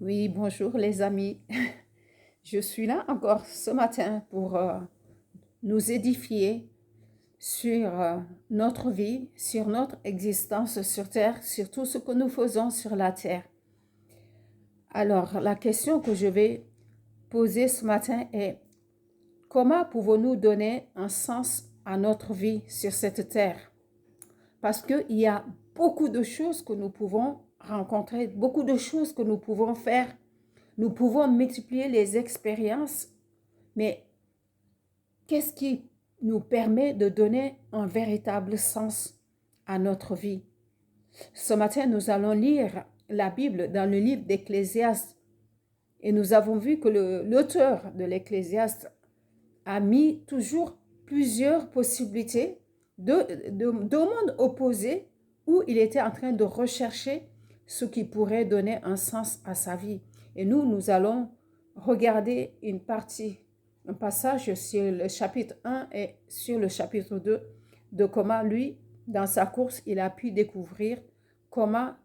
Oui, bonjour les amis. Je suis là encore ce matin pour nous édifier sur notre vie, sur notre existence sur Terre, sur tout ce que nous faisons sur la Terre. Alors, la question que je vais poser ce matin est comment pouvons-nous donner un sens à notre vie sur cette Terre? Parce qu'il y a beaucoup de choses que nous pouvons rencontrer, beaucoup de choses que nous pouvons faire. Nous pouvons multiplier les expériences, mais qu'est-ce qui nous permet de donner un véritable sens à notre vie? Ce matin, nous allons lire la Bible dans le livre d'Ecclésiaste et nous avons vu que l'auteur de l'Ecclésiaste a mis toujours plusieurs possibilités de mondes opposés où il était en train de rechercher ce qui pourrait donner un sens à sa vie. Et nous allons regarder une partie, un passage sur le chapitre 1 et sur le chapitre 2 de comment lui, dans sa course, il a pu découvrir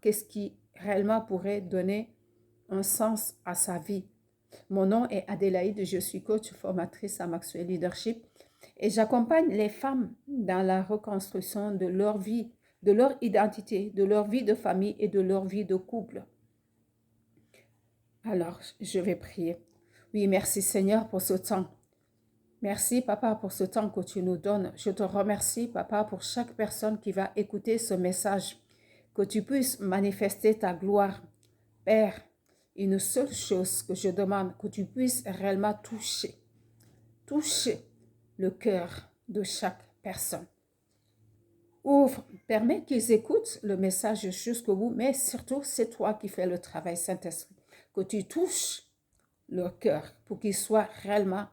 qu'est-ce qui réellement pourrait donner un sens à sa vie. Mon nom est Adélaïde, je suis coach formatrice à Maxwell Leadership et j'accompagne les femmes dans la reconstruction de leur vie, de leur identité, de leur vie de famille et de leur vie de couple. Alors, je vais prier. Oui, merci Seigneur pour ce temps. Merci Papa pour ce temps que tu nous donnes. Je te remercie Papa pour chaque personne qui va écouter ce message. Que tu puisses manifester ta gloire. Père, une seule chose que je demande, que tu puisses réellement toucher le cœur de chaque personne. Ouvre, permets qu'ils écoutent le message jusqu'au bout, mais surtout, c'est toi qui fais le travail, Saint-Esprit. Que tu touches leur cœur pour qu'ils soient réellement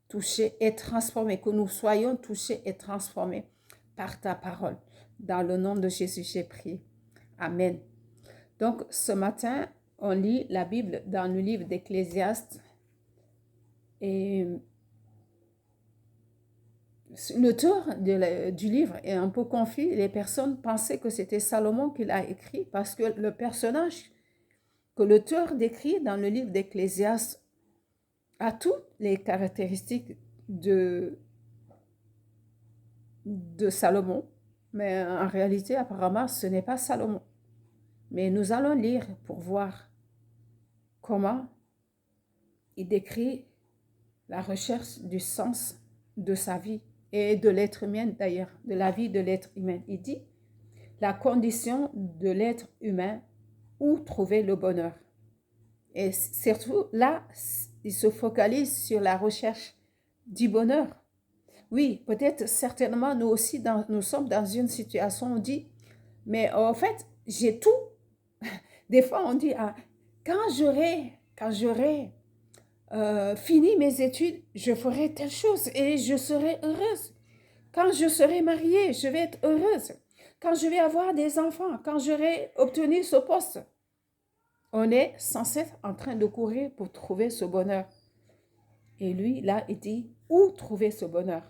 touchés et transformés, que nous soyons touchés et transformés par ta parole. Dans le nom de Jésus, j'ai prié. Amen. Donc, ce matin, on lit la Bible dans le livre d'Ecclésiaste et l'auteur du livre est un peu confus. Les personnes pensaient que c'était Salomon qui l'a écrit parce que le personnage que l'auteur décrit dans le livre d'Ecclésiaste a toutes les caractéristiques de Salomon, mais en réalité, apparemment, ce n'est pas Salomon. Mais nous allons lire pour voir comment il décrit la recherche du sens de sa vie et de l'être humain d'ailleurs, de la vie de l'être humain. Il dit, la condition de l'être humain, où trouver le bonheur. Et surtout, là, il se focalise sur la recherche du bonheur. Oui, peut-être, certainement, nous aussi, nous sommes dans une situation où on dit, mais en fait, j'ai tout. Des fois, on dit, ah, quand j'aurai fini mes études, je ferai telle chose et je serai heureuse. Quand je serai mariée, je vais être heureuse. Quand je vais avoir des enfants, quand j'aurai obtenu ce poste. On est censé être en train de courir pour trouver ce bonheur. Et lui, là, il dit, où trouver ce bonheur?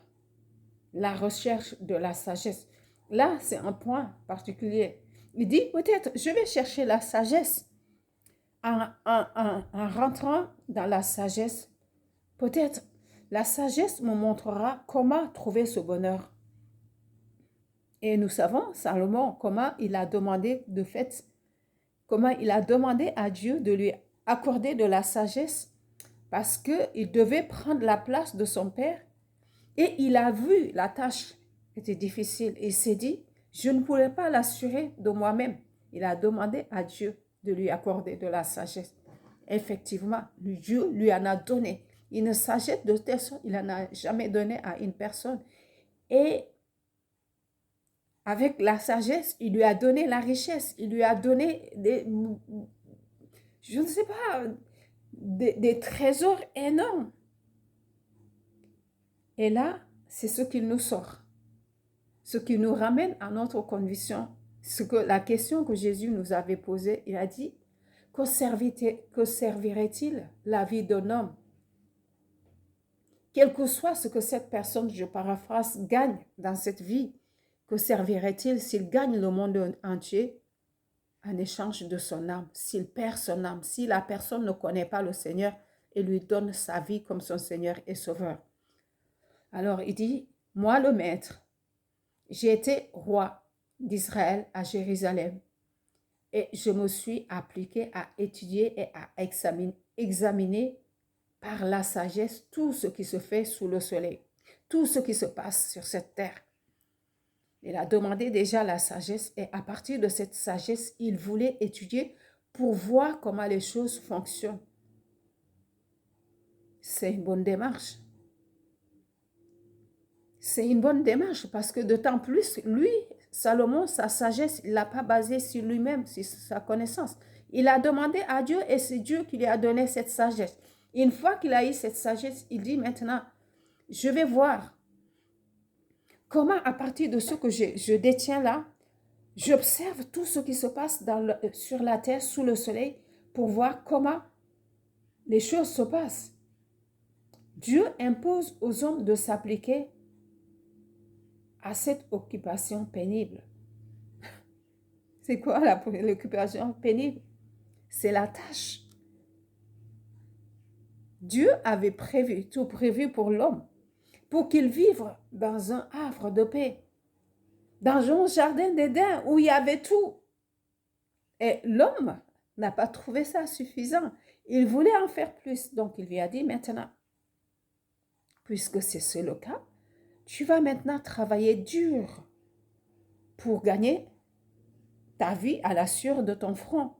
La recherche de la sagesse. Là, c'est un point particulier. Il dit, peut-être, je vais chercher la sagesse. En rentrant dans la sagesse, peut-être la sagesse me montrera comment trouver ce bonheur. Et nous savons, Salomon, comment il a demandé de fait, comment il a demandé à Dieu de lui accorder de la sagesse parce qu'il devait prendre la place de son père et il a vu la tâche était difficile. Il s'est dit, je ne pourrais pas l'assurer de moi-même. Il a demandé à Dieu de lui accorder de la sagesse. Effectivement, Dieu lui en a donné. Une sagesse de telle sorte, il n'en a jamais donné à une personne. Et avec la sagesse, il lui a donné la richesse. Il lui a donné je ne sais pas, des trésors énormes. Et là, c'est ce qu'il nous sort. Ce qui nous ramène à notre conviction, la question que Jésus nous avait posée, il a dit, que servirait-il la vie d'un homme? Quel que soit ce que cette personne, je paraphrase, gagne dans cette vie, que servirait-il s'il gagne le monde entier en échange de son âme, s'il perd son âme, si la personne ne connaît pas le Seigneur et lui donne sa vie comme son Seigneur et Sauveur. Alors il dit, moi le maître, j'ai été roi d'Israël à Jérusalem et je me suis appliqué à étudier et à examiner par la sagesse tout ce qui se fait sous le soleil, tout ce qui se passe sur cette terre. Il a demandé déjà la sagesse et à partir de cette sagesse, il voulait étudier pour voir comment les choses fonctionnent. C'est une bonne démarche. C'est une bonne démarche parce que d'autant plus, lui, Salomon, sa sagesse, il ne l'a pas basée sur lui-même, sur sa connaissance. Il a demandé à Dieu et c'est Dieu qui lui a donné cette sagesse. Une fois qu'il a eu cette sagesse, il dit maintenant, je vais voir comment à partir de ce que je détiens là, j'observe tout ce qui se passe sur la terre, sous le soleil, pour voir comment les choses se passent. Dieu impose aux hommes de s'appliquer à cette occupation pénible. C'est quoi l'occupation pénible? C'est la tâche. Dieu avait tout prévu pour l'homme, pour qu'il vive dans un havre de paix, dans un jardin d'Éden où il y avait tout. Et l'homme n'a pas trouvé ça suffisant. Il voulait en faire plus. Donc il lui a dit maintenant, puisque c'est le cas, tu vas maintenant travailler dur pour gagner ta vie à la sueur de ton front.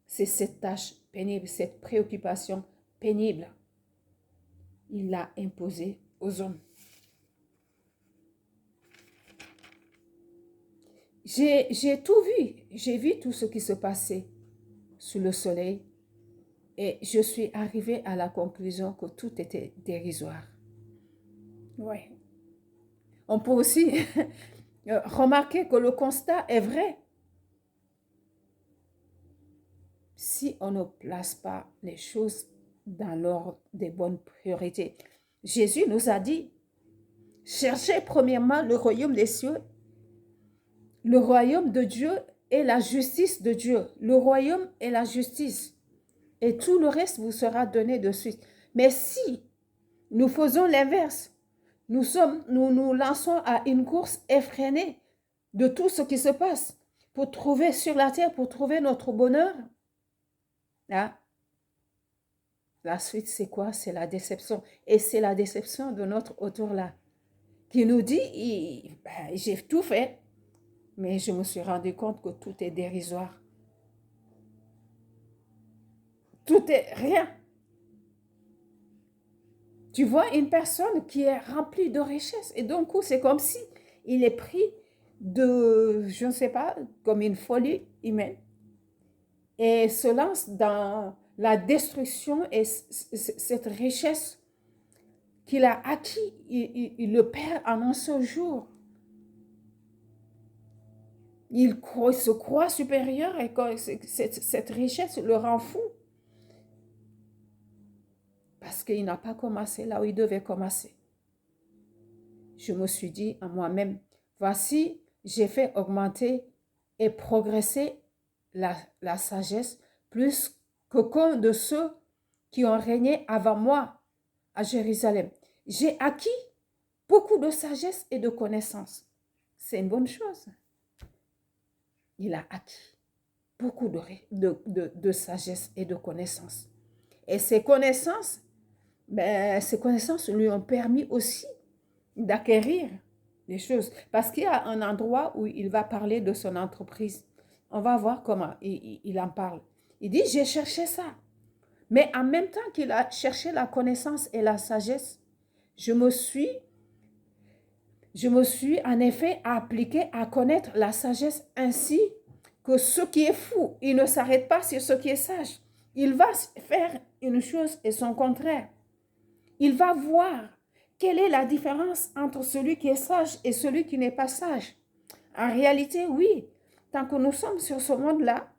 C'est cette tâche pénible, cette préoccupation pénible. Il l'a imposée aux hommes. J'ai tout vu. J'ai vu tout ce qui se passait sous le soleil et je suis arrivée à la conclusion que tout était dérisoire. Oui. On peut aussi remarquer que le constat est vrai. Si on ne place pas les choses dans l'ordre des bonnes priorités. Jésus nous a dit, cherchez premièrement le royaume des cieux, le royaume de Dieu et la justice de Dieu. Le royaume et la justice. Et tout le reste vous sera donné de suite. Mais si nous faisons l'inverse, nous nous lançons à une course effrénée de tout ce qui se passe pour trouver sur la terre, pour trouver notre bonheur. Là, la suite, c'est quoi? C'est la déception. Et c'est la déception de notre auteur là, qui nous dit, j'ai tout fait, mais je me suis rendu compte que tout est dérisoire. Tout est rien. Tu vois une personne qui est remplie de richesses et d'un coup, c'est comme si il est pris de, je ne sais pas, comme une folie humaine et se lance dans la destruction et cette richesse qu'il a acquis, il le perd en un seul jour. Il se croit supérieur et cette richesse le rend fou. Parce qu'il n'a pas commencé là où il devait commencer. Je me suis dit à moi-même, voici, j'ai fait augmenter et progresser la sagesse plus qu'aucun de ceux qui ont régné avant moi à Jérusalem. J'ai acquis beaucoup de sagesse et de connaissances. C'est une bonne chose. Il a acquis beaucoup de sagesse et de connaissances. Et ces connaissances lui ont permis aussi d'acquérir des choses. Parce qu'il y a un endroit où il va parler de son entreprise. On va voir comment il en parle. Il dit, j'ai cherché ça. Mais en même temps qu'il a cherché la connaissance et la sagesse, je me suis en effet appliqué à connaître la sagesse ainsi que ce qui est fou, il ne s'arrête pas sur ce qui est sage. Il va faire une chose et son contraire. Il va voir quelle est la différence entre celui qui est sage et celui qui n'est pas sage. En réalité, oui, tant que nous sommes sur ce monde-là,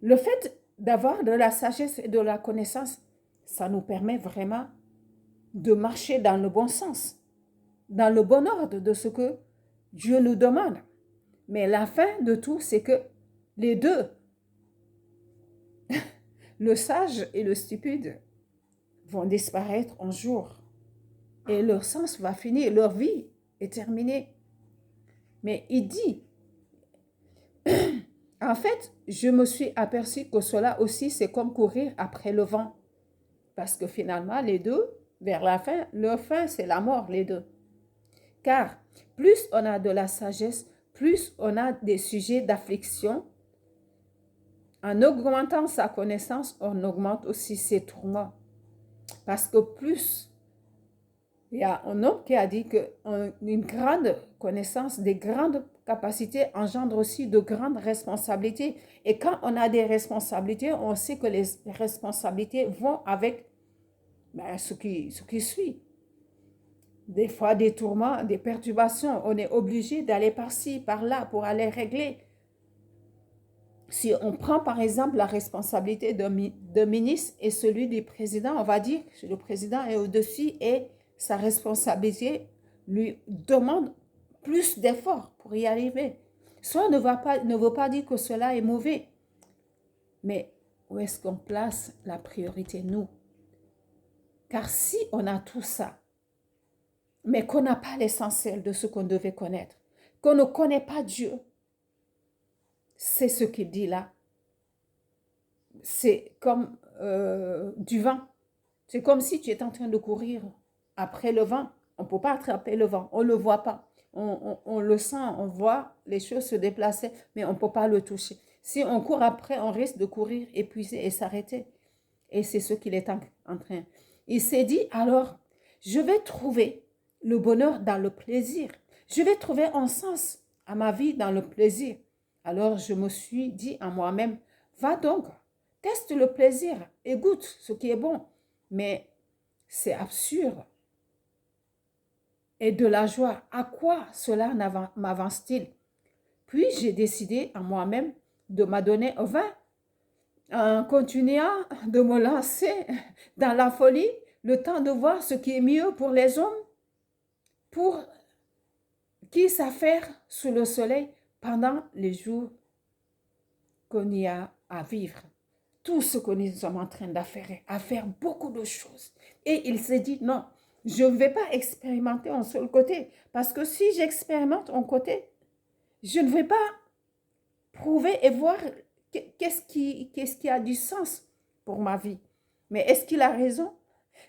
le fait d'avoir de la sagesse et de la connaissance, ça nous permet vraiment de marcher dans le bon sens, dans le bon ordre de ce que Dieu nous demande. Mais la fin de tout, c'est que les deux, le sage et le stupide, vont disparaître un jour. Et leur sens va finir, leur vie est terminée. Mais il dit, en fait, je me suis aperçu que cela aussi, c'est comme courir après le vent. Parce que finalement, les deux, vers la fin, leur fin, c'est la mort, les deux. Car plus on a de la sagesse, plus on a des sujets d'affliction. En augmentant sa connaissance, on augmente aussi ses tourments. Parce que plus, il y a un homme qui a dit qu'une grande connaissance, des grandes capacités engendrent aussi de grandes responsabilités. Et quand on a des responsabilités, on sait que les responsabilités vont avec ce qui suit. Des fois, des tourments, des perturbations, on est obligé d'aller par-ci, par-là pour aller régler. Si on prend par exemple la responsabilité d'un ministre et celui du président, on va dire que le président est au-dessus et sa responsabilité lui demande plus d'efforts pour y arriver. Cela ne veut pas dire que cela est mauvais, mais où est-ce qu'on place la priorité, nous? Car si on a tout ça, mais qu'on n'a pas l'essentiel de ce qu'on devait connaître, qu'on ne connaît pas Dieu, c'est ce qu'il dit là. C'est comme du vent. C'est comme si tu es en train de courir après le vent. On ne peut pas attraper le vent, on ne le voit pas. On le sent, on voit les choses se déplacer, mais on ne peut pas le toucher. Si on court après, on risque de courir épuisé et s'arrêter. Et c'est ce qu'il est en train. Il s'est dit, alors, je vais trouver le bonheur dans le plaisir. Je vais trouver un sens à ma vie dans le plaisir. Alors, je me suis dit à moi-même, va donc, teste le plaisir et goûte ce qui est bon. Mais c'est absurde. Et de la joie, à quoi cela m'avance-t-il? Puis j'ai décidé à moi-même de m'adonner au vin, en continuant de me lancer dans la folie, le temps de voir ce qui est mieux pour les hommes, pour qui s'affaire sous le soleil pendant les jours qu'on y a à vivre. Tout ce que nous sommes en train d'affaire, à faire beaucoup de choses. Et il s'est dit, non, je ne vais pas expérimenter un seul côté. Parce que si j'expérimente un côté, je ne vais pas prouver et voir qu'est-ce qui a du sens pour ma vie. Mais est-ce qu'il a raison?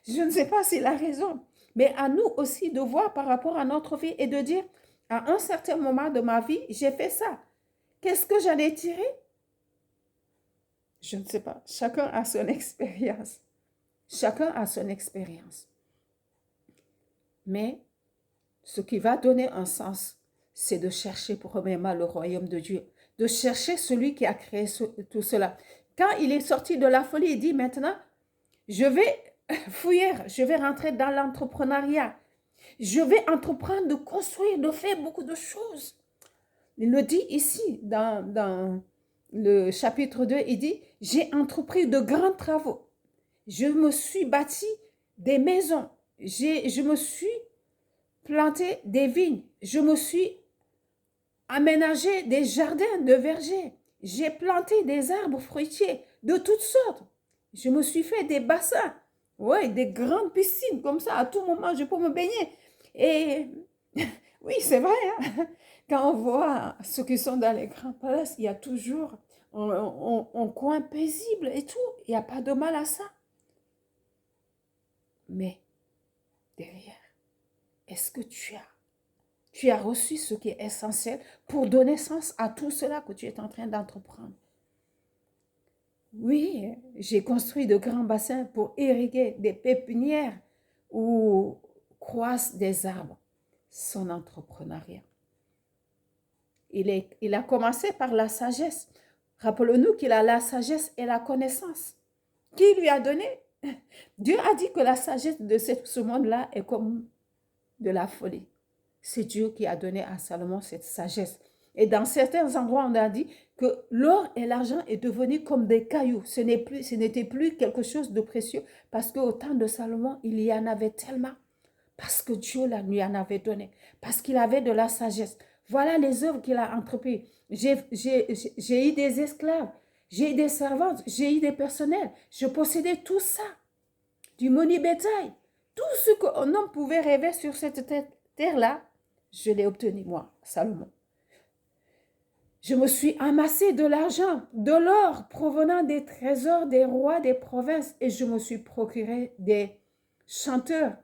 Je ne sais pas s'il a raison. Mais à nous aussi de voir par rapport à notre vie et de dire, à un certain moment de ma vie, j'ai fait ça. Qu'est-ce que j'en ai tiré? Je ne sais pas. Chacun a son expérience. Chacun a son expérience. Mais ce qui va donner un sens, c'est de chercher premièrement le royaume de Dieu, de chercher celui qui a créé tout cela. Quand il est sorti de la folie, il dit maintenant, je vais fouiller, je vais rentrer dans l'entrepreneuriat. Je vais entreprendre de construire, de faire beaucoup de choses. Il le dit ici dans le chapitre 2, il dit, j'ai entrepris de grands travaux. Je me suis bâti des maisons. Je me suis planté des vignes. Je me suis aménagé des jardins de vergers. J'ai planté des arbres fruitiers de toutes sortes. Je me suis fait des bassins. Oui, des grandes piscines comme ça. À tout moment, je peux me baigner. Et oui, c'est vrai. Hein? Quand on voit ceux qui sont dans les grands palaces, il y a toujours un coin paisible et tout. Il n'y a pas de mal à ça. Mais derrière, est-ce que tu as reçu ce qui est essentiel pour donner sens à tout cela que tu es en train d'entreprendre? Oui, j'ai construit de grands bassins pour irriguer des pépinières où croissent des arbres. Son entrepreneuriat. Il a commencé par la sagesse. Rappelons-nous qu'il a la sagesse et la connaissance. Qui lui a donné? Dieu a dit que la sagesse de ce monde-là est comme de la folie. C'est Dieu qui a donné à Salomon cette sagesse. Et dans certains endroits, on a dit que l'or et l'argent est devenu comme des cailloux. Ce n'était plus quelque chose de précieux parce qu'au temps de Salomon, il y en avait tellement. Parce que Dieu lui en avait donné. Parce qu'il avait de la sagesse. Voilà les œuvres qu'il a entreprises. J'ai eu des esclaves, j'ai eu des servantes, j'ai eu des personnels. Je possédais tout ça, du menu bétail. Tout ce qu'un homme pouvait rêver sur cette terre-là, je l'ai obtenu, moi, Salomon. Je me suis amassé de l'argent, de l'or provenant des trésors des rois des provinces et je me suis procuré des chanteurs.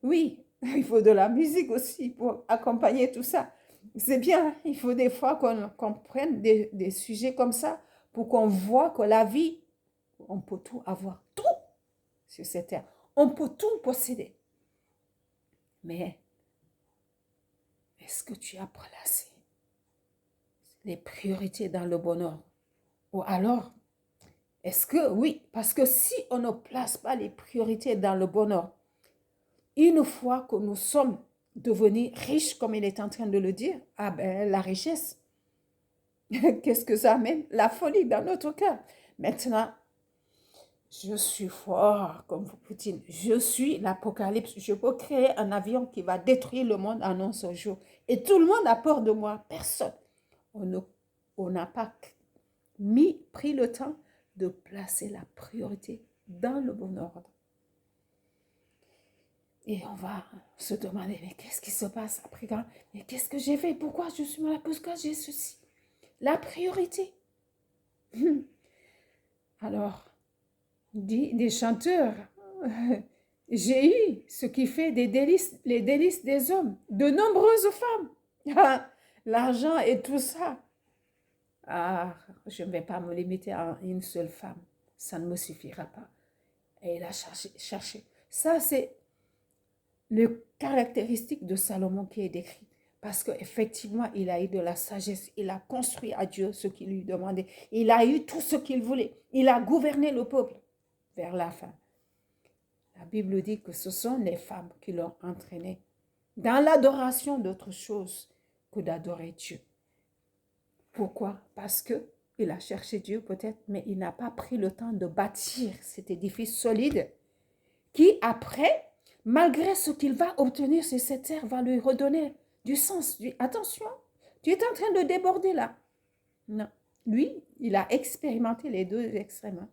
Oui, il faut de la musique aussi pour accompagner tout ça. C'est bien, il faut des fois qu'on comprenne des sujets comme ça pour qu'on voit que la vie, on peut tout avoir, tout sur cette terre. On peut tout posséder. Mais est-ce que tu as placé les priorités dans le bon ordre? Ou alors, est-ce que oui, parce que si on ne place pas les priorités dans le bon ordre, une fois que nous sommes devenus riches, comme il est en train de le dire, ah ben la richesse, qu'est-ce que ça amène? La folie dans notre cœur. Maintenant, je suis fort, comme Poutine. Je suis l'Apocalypse. Je peux créer un avion qui va détruire le monde en un seul jour. Et tout le monde a peur de moi. Personne. On n'a pas pris le temps de placer la priorité dans le bon ordre. Et on va se demander, mais qu'est-ce qui se passe après quand? Mais qu'est-ce que j'ai fait? Pourquoi je suis malade? Pourquoi j'ai ceci? La priorité. Alors, dit des chanteurs, j'ai eu ce qui fait les délices des hommes, de nombreuses femmes. L'argent et tout ça. Ah, je ne vais pas me limiter à une seule femme. Ça ne me suffira pas. Et il a cherché. Ça, c'est le caractéristique de Salomon qui est décrit. Parce qu'effectivement, il a eu de la sagesse. Il a construit à Dieu ce qu'il lui demandait. Il a eu tout ce qu'il voulait. Il a gouverné le peuple vers la fin. La Bible dit que ce sont les femmes qui l'ont entraîné dans l'adoration d'autre chose que d'adorer Dieu. Pourquoi? Parce qu'il a cherché Dieu peut-être, mais il n'a pas pris le temps de bâtir cet édifice solide qui après, malgré ce qu'il va obtenir sur cette terre, va lui redonner du sens. Attention, tu es en train de déborder là. Non. Lui, il a expérimenté les deux extrêmes. Hein.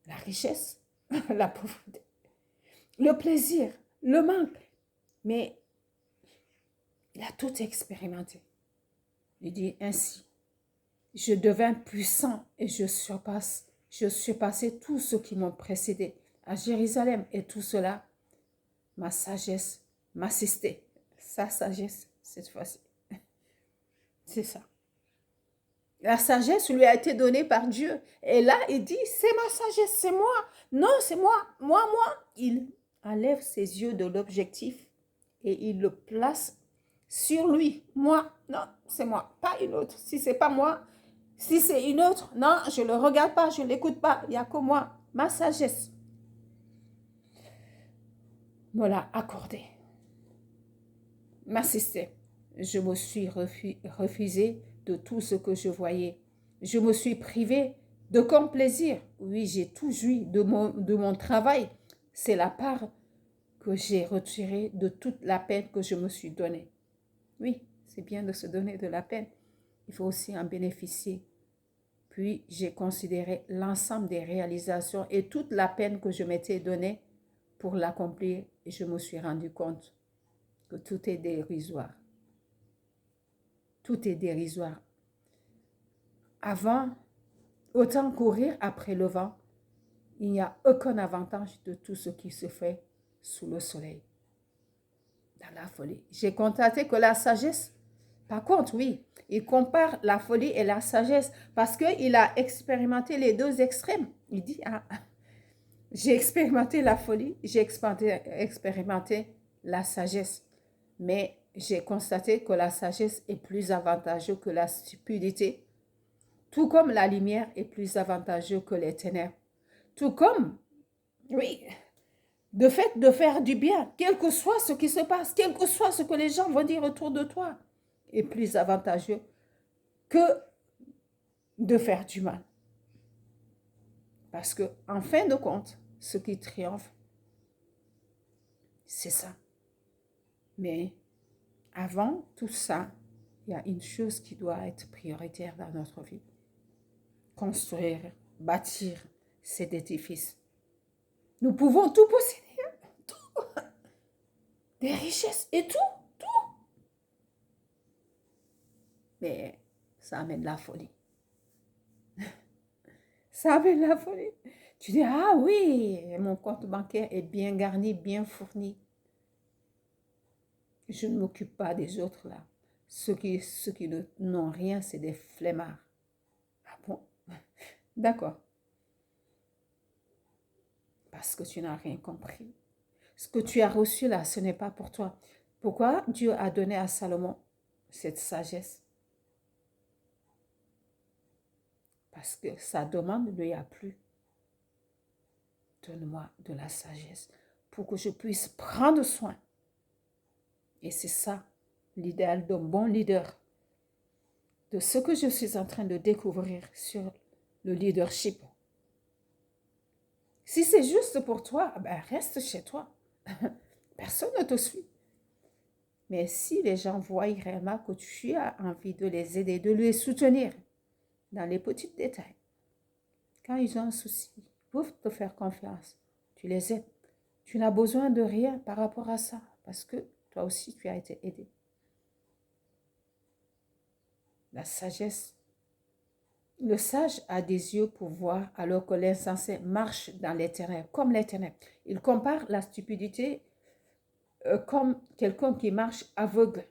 La richesse, la pauvreté, le plaisir, le manque. Mais il a tout expérimenté. Il dit ainsi, je devins puissant et je surpassais tous ceux qui m'ont précédé à Jérusalem. Et tout cela, ma sagesse m'assistait. Sa sagesse, cette fois-ci. C'est ça. La sagesse lui a été donnée par Dieu. Et là, il dit, c'est ma sagesse, c'est moi. Non, c'est moi. Moi. Il enlève ses yeux de l'objectif et il le place sur lui. Moi, non, c'est moi, pas une autre. Si c'est pas moi, si c'est une autre, non, je ne le regarde pas, je ne l'écoute pas. Il n'y a que moi, ma sagesse. Me l'a accordé. M'assistait. Je me suis refusé de tout ce que je voyais. Je me suis privé de comme plaisir. Oui, j'ai tout joui de mon travail. C'est la part que j'ai retirée de toute la peine que je me suis donnée. Oui, c'est bien de se donner de la peine. Il faut aussi en bénéficier. Puis, j'ai considéré l'ensemble des réalisations et toute la peine que je m'étais donnée pour l'accomplir et je me suis rendu compte que tout est dérisoire. Tout est dérisoire. Avant, autant courir après le vent, il n'y a aucun avantage de tout ce qui se fait sous le soleil. Dans la folie. J'ai constaté que la sagesse, par contre, oui, il compare la folie et la sagesse parce qu'il a expérimenté les deux extrêmes. Il dit, ah, j'ai expérimenté la folie, j'ai expérimenté la sagesse. Mais j'ai constaté que la sagesse est plus avantageuse que la stupidité, tout comme la lumière est plus avantageuse que les ténèbres. Tout comme, oui, de fait de faire du bien, quel que soit ce qui se passe, quel que soit ce que les gens vont dire autour de toi, est plus avantageux que de faire du mal. Parce que, en fin de compte, ce qui triomphe, c'est ça. Mais avant tout ça, il y a une chose qui doit être prioritaire dans notre vie. Construire, bâtir cet édifice. Nous pouvons tout posséder, tout, des richesses et tout. Mais ça amène la folie. Ça amène la folie. Tu dis, ah oui, mon compte bancaire est bien garni, bien fourni. Je ne m'occupe pas des autres là. Ceux qui n'ont rien, c'est des flemmards. Ah bon? D'accord. Parce que tu n'as rien compris. Ce que tu as reçu là, ce n'est pas pour toi. Pourquoi Dieu a donné à Salomon cette sagesse? Parce que sa demande ne lui a plu. Donne-moi de la sagesse pour que je puisse prendre soin. Et c'est ça, l'idéal d'un bon leader. De ce que je suis en train de découvrir sur le leadership. Si c'est juste pour toi, ben reste chez toi. Personne ne te suit. Mais si les gens voient réellement que tu as envie de les aider, de les soutenir dans les petits détails, quand ils ont un souci, ils peuvent te faire confiance. Tu les aides. Tu n'as besoin de rien par rapport à ça parce que toi aussi, tu as été aidé. La sagesse. Le sage a des yeux pour voir alors que l'insensé marche dans les ténèbres, comme les ténèbres. Il compare la stupidité comme quelqu'un qui marche aveugle.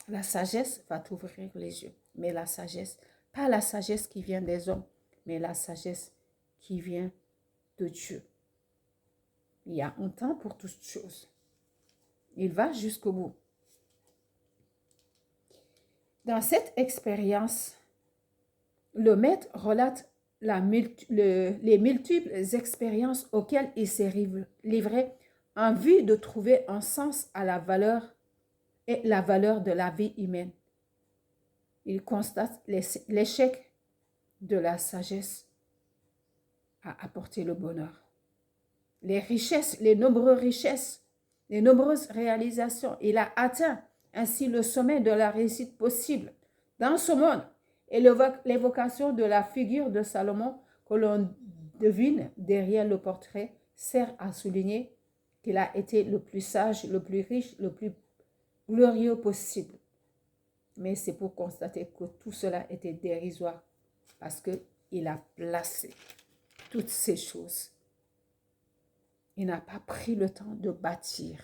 La sagesse va t'ouvrir les yeux, mais la sagesse, pas la sagesse qui vient des hommes, mais la sagesse qui vient de Dieu. Il y a un temps pour toutes choses. Il va jusqu'au bout. Dans cette expérience, le maître relate les multiples expériences auxquelles il s'est livré en vue de trouver un sens à la valeur et la valeur de la vie humaine. Il constate l'échec de la sagesse à apporter le bonheur. Les richesses, les nombreuses richesses, les nombreuses réalisations. Il a atteint ainsi le sommet de la réussite possible dans ce monde. Et l'évocation de la figure de Salomon que l'on devine derrière le portrait sert à souligner qu'il a été le plus sage, le plus riche, le plus glorieux possible. Mais c'est pour constater que tout cela était dérisoire parce qu'il a placé toutes ces choses. Il n'a pas pris le temps de bâtir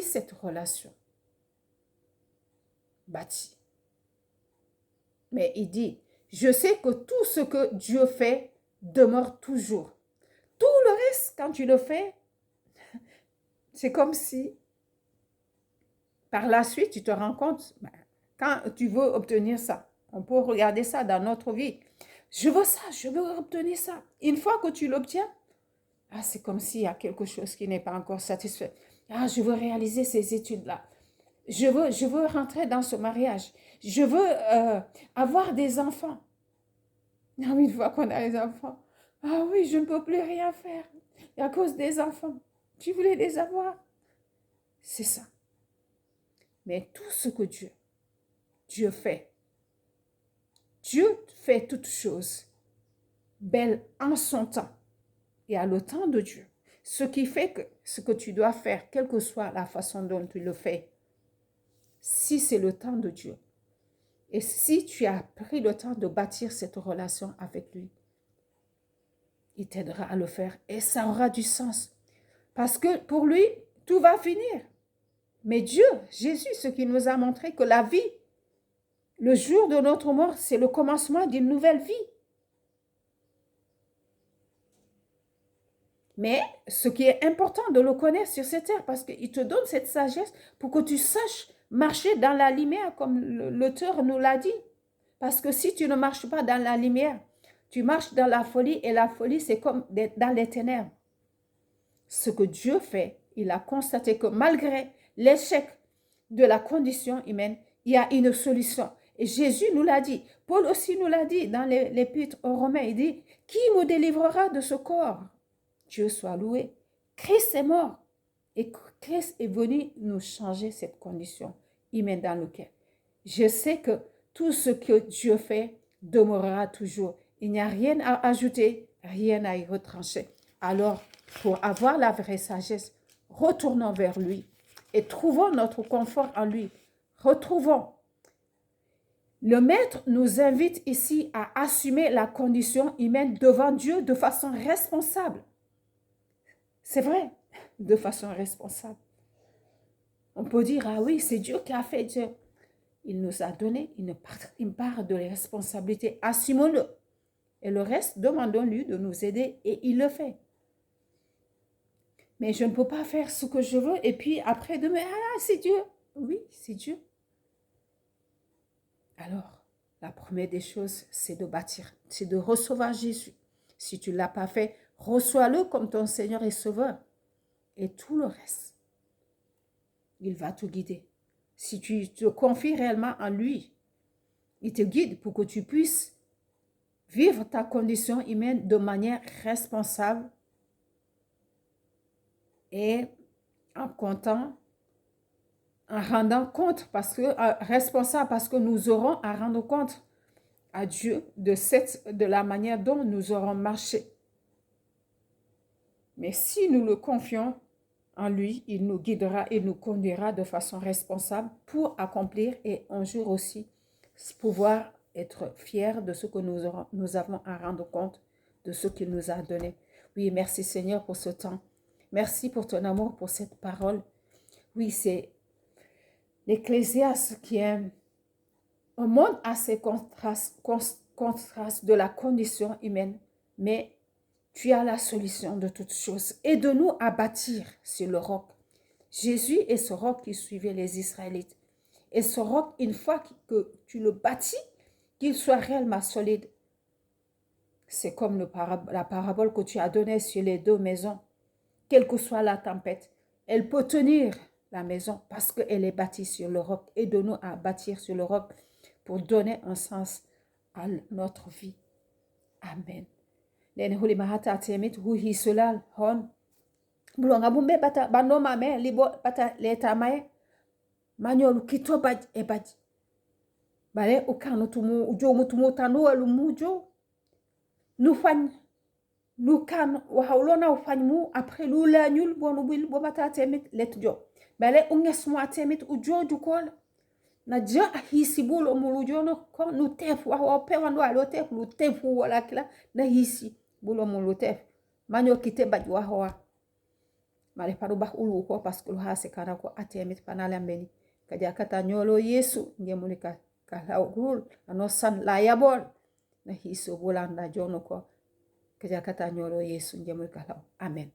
cette relation. Mais il dit, je sais que tout ce que Dieu fait demeure toujours. Tout le reste, quand tu le fais, c'est comme si, par la suite, tu te rends compte, quand tu veux obtenir ça, on peut regarder ça dans notre vie. Je veux ça, je veux obtenir ça. Une fois que tu l'obtiens, c'est comme s'il y a quelque chose qui n'est pas encore satisfait. Je veux réaliser ces études-là. Je veux rentrer dans ce mariage. Je veux avoir des enfants. Une fois qu'on a les enfants, oui, je ne peux plus rien faire à cause des enfants. Tu voulais les avoir. C'est ça. Mais tout ce que Dieu fait, Dieu fait toutes choses belles en son temps et à le temps de Dieu. Ce qui fait que ce que tu dois faire, quelle que soit la façon dont tu le fais, si c'est le temps de Dieu, et si tu as pris le temps de bâtir cette relation avec lui, il t'aidera à le faire et ça aura du sens. Parce que pour lui, tout va finir. Mais Dieu, Jésus, ce qui nous a montré que la vie, le jour de notre mort, c'est le commencement d'une nouvelle vie. Mais ce qui est important de le connaître sur cette terre, parce qu'il te donne cette sagesse pour que tu saches marcher dans la lumière, comme l'auteur nous l'a dit. Parce que si tu ne marches pas dans la lumière, tu marches dans la folie, et la folie, c'est comme dans les ténèbres. Ce que Dieu fait, il a constaté que malgré l'échec de la condition humaine, il y a une solution. Et Jésus nous l'a dit, Paul aussi nous l'a dit dans l'épître aux Romains, il dit, qui me délivrera de ce corps? Dieu soit loué. Christ est mort. Et Christ est venu nous changer cette condition humaine dans lequel. Je sais que tout ce que Dieu fait demeurera toujours. Il n'y a rien à ajouter, rien à y retrancher. Alors, pour avoir la vraie sagesse, retournons vers lui et trouvons notre confort en lui. Retrouvons. Le Maître nous invite ici à assumer la condition humaine devant Dieu de façon responsable. C'est vrai, de façon responsable. On peut dire, ah oui, c'est Dieu qui a fait Dieu. Il nous a donné une part de responsabilité. Assumons-le. Et le reste, demandons-lui de nous aider et il le fait. Mais je ne peux pas faire ce que je veux et puis après demain, ah c'est Dieu. Oui, c'est Dieu. Alors, la première des choses, c'est de bâtir, c'est de recevoir Jésus. Si tu ne l'as pas fait, reçois-le comme ton Seigneur et Sauveur. Et tout le reste, il va te guider. Si tu te confies réellement en lui, il te guide pour que tu puisses vivre ta condition humaine de manière responsable et en comptant, en rendant compte, responsable parce que nous aurons à rendre compte à Dieu de la manière dont nous aurons marché. Mais si nous le confions en lui, il nous guidera et nous conduira de façon responsable pour accomplir et un jour aussi pouvoir être fiers de ce que nous avons à rendre compte de ce qu'il nous a donné. Oui, merci Seigneur pour ce temps. Merci pour ton amour, pour cette parole. Oui, c'est l'Ecclésiaste qui est un monde assez contraste de la condition humaine, mais tu as la solution de toutes choses. Aide-nous à bâtir sur le roc. Jésus est ce roc qui suivait les Israélites. Et ce roc, une fois que tu le bâtis, qu'il soit réellement solide. C'est comme la parabole que tu as donnée sur les 2 maisons. Quelle que soit la tempête, elle peut tenir la maison parce qu'elle est bâtie sur le roc. Aide-nous à bâtir sur le roc pour donner un sens à notre vie. Amen. Len huli mahata atemit hu hisulal hon. Bulonga bumbe bata banoma me libo bata leta mae. Manyolu kito baj e baj. Bale ukano tumu ujo mutumu tanu alu mujo. Nufany nukan wahaulona ufany mu après lula nyul bonu bil bo bata atemit let jo. Bale unges mu atemit ujo jukol. Na ja hisi bulo mulujono ko nu tefu wa pewa ndo alo tefu lu tefu wala kila na hisi bulo mulu tefu manyo kite baj wa hoa mare paru bah ulu ko paskul ha se kana ko atemit panala mbeni kaja kata nyolo Yesu ngemulika ka ul ano san la yabol na hiso bulanda jono ko kaja kata nyolo Yesu ngemulika amen.